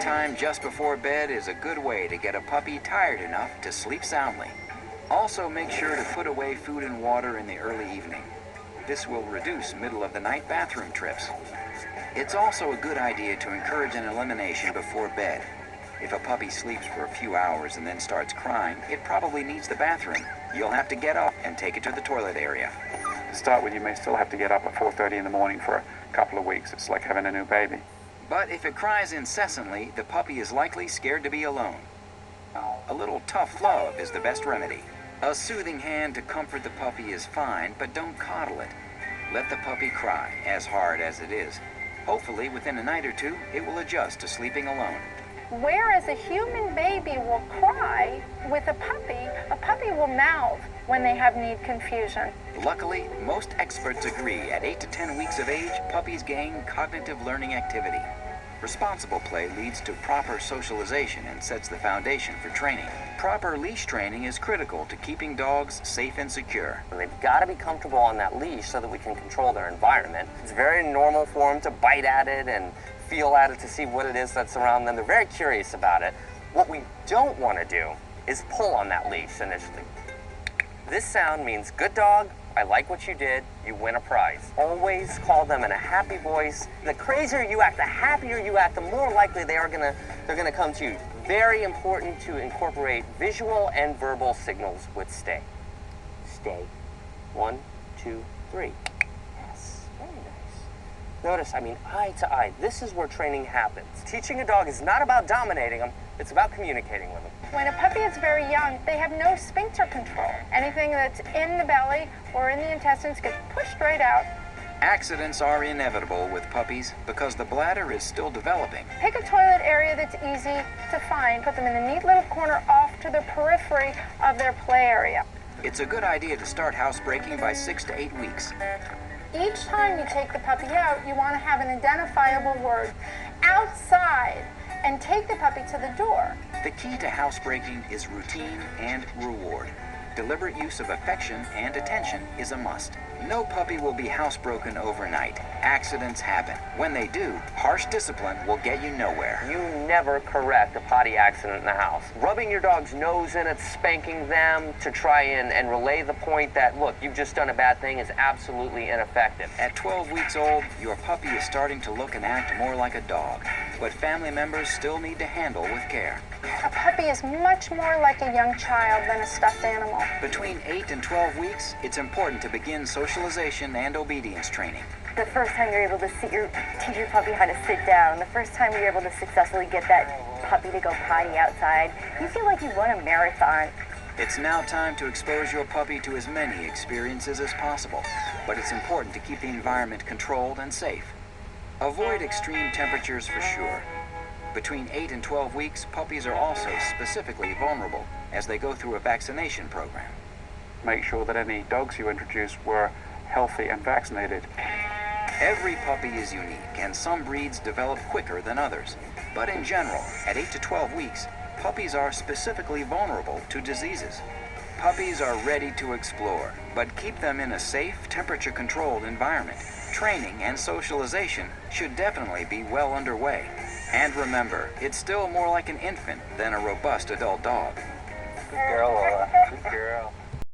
Nighttime just before bed is a good way to get a puppy tired enough to sleep soundly. Also make sure to put away food and water in the early evening. This will reduce middle-of-the-night bathroom trips. It's also a good idea to encourage an elimination before bed. If a puppy sleeps for a few hours and then starts crying, it probably needs the bathroom. You'll have to get up and take it to the toilet area. To start with, you may still have to get up at 4:30 in the morning for a couple of weeks. It's like having a new baby. But if it cries incessantly, the puppy is likely scared to be alone. A little tough love is the best remedy. A soothing hand to comfort the puppy is fine, but don't coddle it. Let the puppy cry, as hard as it is. Hopefully, within a night or two, it will adjust to sleeping alone. Whereas a human baby will cry, with a puppy will mouth when they have need confusion. Luckily, most experts agree at 8 to 10 weeks of age, puppies gain cognitive learning activity. Responsible play leads to proper socialization and sets the foundation for training. Proper leash training is critical to keeping dogs safe and secure. They've got to be comfortable on that leash so that we can control their environment. It's very normal for them to bite at it and feel at it to see what it is that's around them. They're very curious about it. What we don't want to do is pull on that leash initially. This sound means, good dog, I like what you did, you win a prize. Always call them in a happy voice. The crazier you act, the happier you act, the more likely they're gonna come to you. Very important to incorporate visual and verbal signals with stay. Stay. 1, 2, 3. Yes, very nice. Notice, eye to eye. This is where training happens. Teaching a dog is not about dominating them, it's about communicating with them. When a puppy is very young, they have no sphincter control. Anything that's in the belly or in the intestines gets pushed right out. Accidents are inevitable with puppies because the bladder is still developing. Pick a toilet area that's easy to find. Put them in a neat little corner off to the periphery of their play area. It's a good idea to start housebreaking by 6 to 8 weeks. Each time you take the puppy out, you want to have an identifiable word. Outside. And take the puppy to the door. The key to housebreaking is routine and reward. Deliberate use of affection and attention is a must. No puppy will be housebroken overnight. Accidents happen. When they do, harsh discipline will get you nowhere. You never correct a potty accident in the house. Rubbing your dog's nose in it, spanking them to try and relay the point that, look, you've just done a bad thing is absolutely ineffective. At 12 weeks old, your puppy is starting to look and act more like a dog, but family members still need to handle with care. A puppy is much more like a young child than a stuffed animal. Between 8 and 12 weeks, it's important to begin socialization and obedience training. The first time you're able to teach your puppy how to sit down, the first time you're able to successfully get that puppy to go potty outside, you feel like you won a marathon. It's now time to expose your puppy to as many experiences as possible, but it's important to keep the environment controlled and safe. Avoid extreme temperatures for sure. Between 8 and 12 weeks, puppies are also specifically vulnerable as they go through a vaccination program. Make sure that any dogs you introduce were healthy and vaccinated. Every puppy is unique, and some breeds develop quicker than others. But in general, at 8 to 12 weeks, puppies are specifically vulnerable to diseases. Puppies are ready to explore, but keep them in a safe, temperature-controlled environment. Training and socialization should definitely be well underway. And remember, it's still more like an infant than a robust adult dog. Good girl, Lola. Good girl.